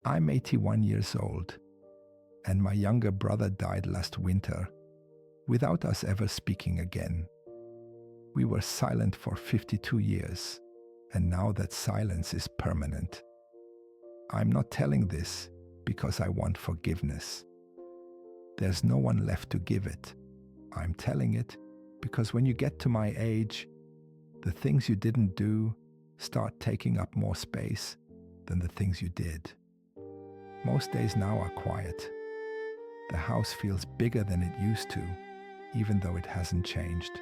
I'm 81 years old, and my younger brother died last winter without us ever speaking again. We were silent for 52 years, and now that silence is permanent. I'm not telling this because I want forgiveness. There's no one left to give it. I'm telling it because when you get to my age, the things you didn't do start taking up more space than the things you did. Most days now are quiet. The house feels bigger than it used to, even though it hasn't changed.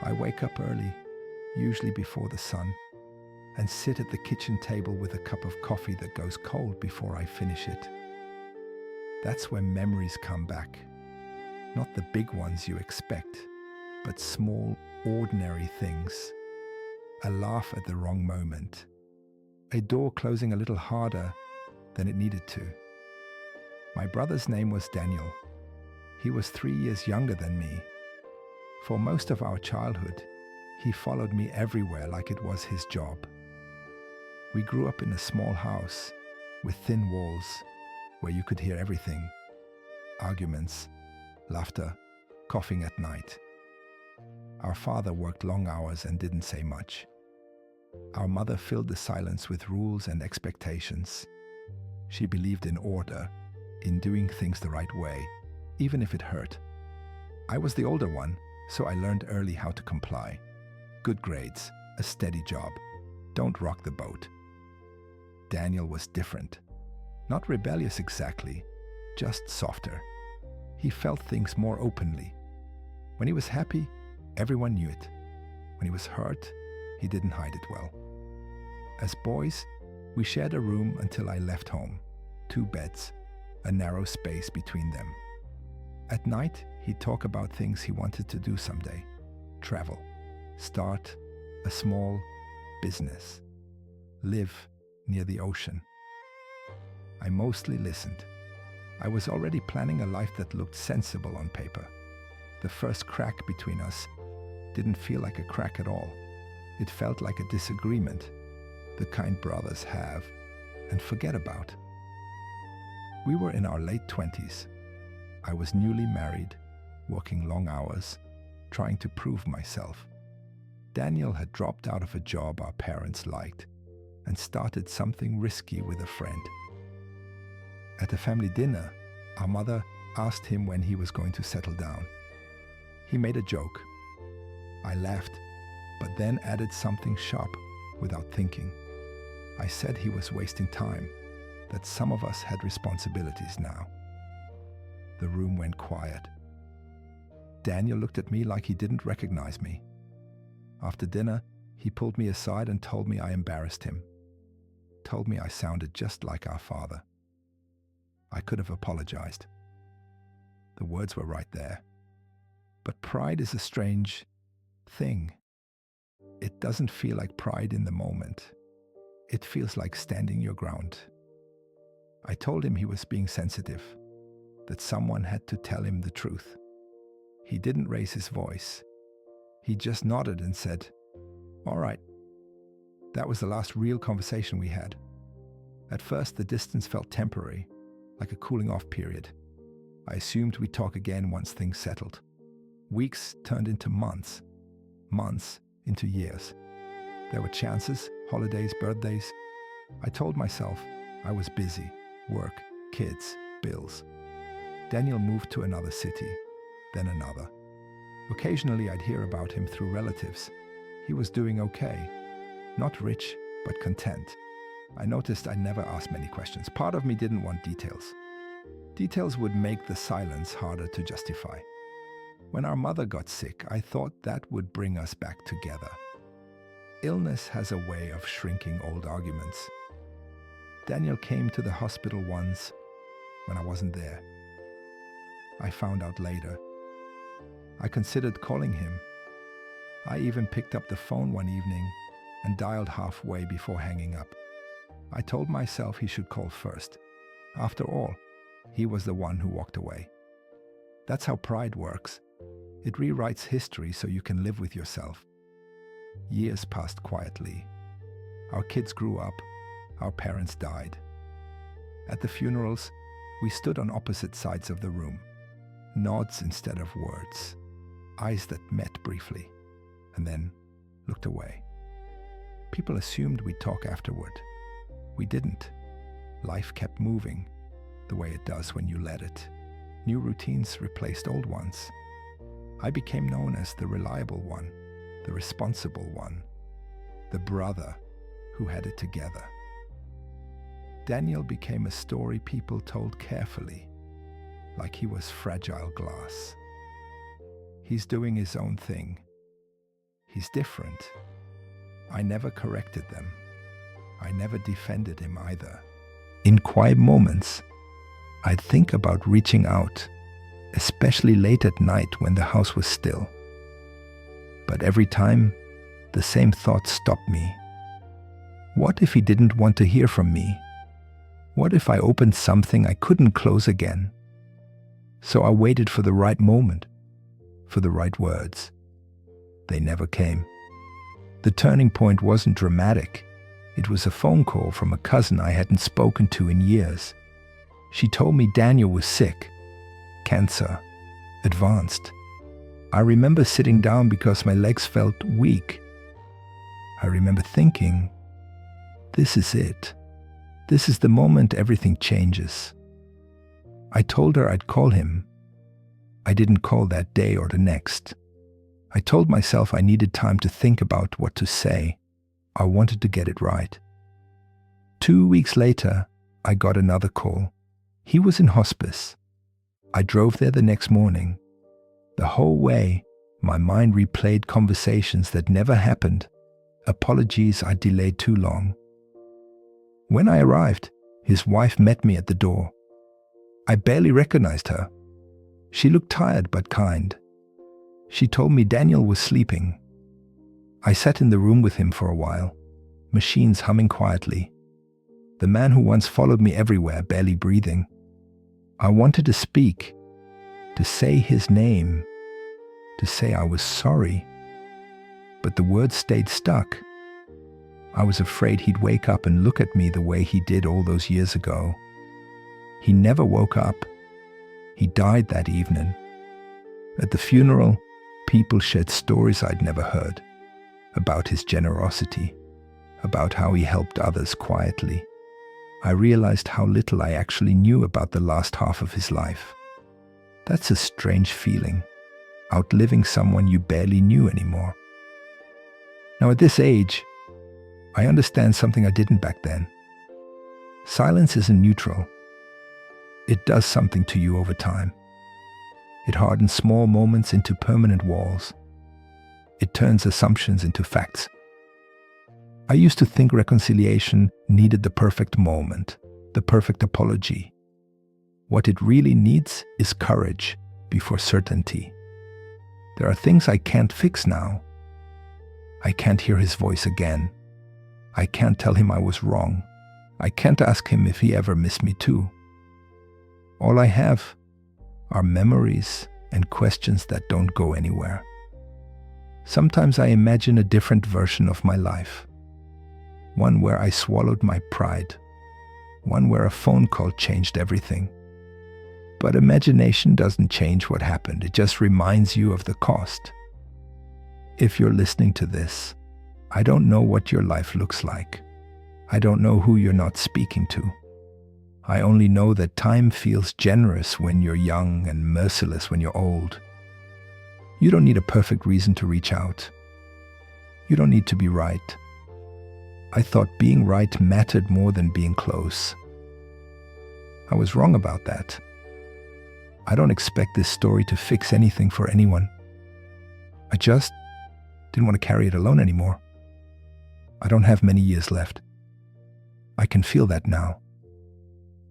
I wake up early, usually before the sun, and sit at the kitchen table with a cup of coffee that goes cold before I finish it. That's when memories come back. Not the big ones you expect, but small, ordinary things. A laugh at the wrong moment. A door closing a little harder than it needed to. My brother's name was Daniel. He was 3 years younger than me. For most of our childhood, he followed me everywhere like it was his job. We grew up in a small house with thin walls where you could hear everything. Arguments, laughter, coughing at night. Our father worked long hours and didn't say much. Our mother filled the silence with rules and expectations. She believed in order, in doing things the right way, even if it hurt. I was the older one, so I learned early how to comply. Good grades, a steady job. Don't rock the boat. Daniel was different. Not rebellious exactly, just softer. He felt things more openly. When he was happy, everyone knew it. When he was hurt, he didn't hide it well. As boys, we shared a room until I left home. 2 beds, a narrow space between them. At night, he'd talk about things he wanted to do someday. Travel, start a small business, live near the ocean. I mostly listened. I was already planning a life that looked sensible on paper. The first crack between us didn't feel like a crack at all. It felt like a disagreement, the kind brothers have and forget about. We were in our late 20s. I was newly married, working long hours, trying to prove myself. Daniel had dropped out of a job our parents liked and started something risky with a friend. At a family dinner, our mother asked him when he was going to settle down. He made a joke. I laughed, but then added something sharp without thinking. I said he was wasting time, that some of us had responsibilities now. The room went quiet. Daniel looked at me like he didn't recognize me. After dinner, he pulled me aside and told me I embarrassed him. Told me I sounded just like our father. I could have apologized. The words were right there. But pride is a strange thing. It doesn't feel like pride in the moment. It feels like standing your ground. I told him he was being sensitive, that someone had to tell him the truth. He didn't raise his voice. He just nodded and said, "All right." That was the last real conversation we had. At first, the distance felt temporary, like a cooling off period. I assumed we'd talk again once things settled. Weeks turned into months, months into years. There were chances, holidays, birthdays. I told myself I was busy, work, kids, bills. Daniel moved to another city, then another. Occasionally I'd hear about him through relatives. He was doing okay, not rich, but content. I noticed I never asked many questions. Part of me didn't want details. Details would make the silence harder to justify. When our mother got sick, I thought that would bring us back together. Illness has a way of shrinking old arguments. Daniel came to the hospital once when I wasn't there. I found out later. I considered calling him. I even picked up the phone one evening and dialed halfway before hanging up. I told myself he should call first. After all, he was the one who walked away. That's how pride works. It rewrites history so you can live with yourself. Years passed quietly. Our kids grew up. Our parents died. At the funerals, we stood on opposite sides of the room. Nods instead of words. Eyes that met briefly, and then looked away. People assumed we'd talk afterward. We didn't. Life kept moving, the way it does when you let it. New routines replaced old ones. I became known as the reliable one, the responsible one, the brother who had it together. Daniel became a story people told carefully, like he was fragile glass. He's doing his own thing. He's different. I never corrected them. I never defended him either. In quiet moments, I'd think about reaching out, especially late at night when the house was still. But every time, the same thought stopped me. What if he didn't want to hear from me? What if I opened something I couldn't close again? So I waited for the right moment, for the right words. They never came. The turning point wasn't dramatic. It was a phone call from a cousin I hadn't spoken to in years. She told me Daniel was sick. Cancer. Advanced. I remember sitting down because my legs felt weak. I remember thinking, this is it. This is the moment everything changes. I told her I'd call him. I didn't call that day or the next. I told myself I needed time to think about what to say. I wanted to get it right. 2 weeks later, I got another call. He was in hospice. I drove there the next morning. The whole way, my mind replayed conversations that never happened, apologies I delayed too long. When I arrived, his wife met me at the door. I barely recognized her. She looked tired but kind. She told me Daniel was sleeping. I sat in the room with him for a while, machines humming quietly. The man who once followed me everywhere, barely breathing. I wanted to speak, to say his name, to say I was sorry. But the words stayed stuck. I was afraid he'd wake up and look at me the way he did all those years ago. He never woke up. He died that evening. At the funeral, people shared stories I'd never heard, about his generosity, about how he helped others quietly. I realized how little I actually knew about the last half of his life. That's a strange feeling, outliving someone you barely knew anymore. Now at this age, I understand something I didn't back then. Silence isn't neutral. It does something to you over time. It hardens small moments into permanent walls. It turns assumptions into facts. I used to think reconciliation needed the perfect moment, the perfect apology. What it really needs is courage before certainty. There are things I can't fix now. I can't hear his voice again. I can't tell him I was wrong. I can't ask him if he ever missed me too. All I have are memories and questions that don't go anywhere. Sometimes I imagine a different version of my life. One where I swallowed my pride. One where a phone call changed everything. But imagination doesn't change what happened. It just reminds you of the cost. If you're listening to this, I don't know what your life looks like. I don't know who you're not speaking to. I only know that time feels generous when you're young and merciless when you're old. You don't need a perfect reason to reach out. You don't need to be right. I thought being right mattered more than being close. I was wrong about that. I don't expect this story to fix anything for anyone. I just didn't want to carry it alone anymore. I don't have many years left. I can feel that now.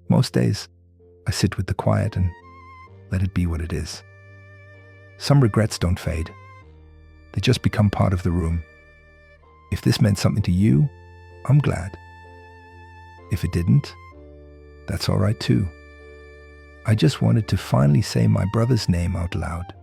Most days, I sit with the quiet and let it be what it is. Some regrets don't fade. They just become part of the room. If this meant something to you, I'm glad. If it didn't, that's all right too. I just wanted to finally say my brother's name out loud.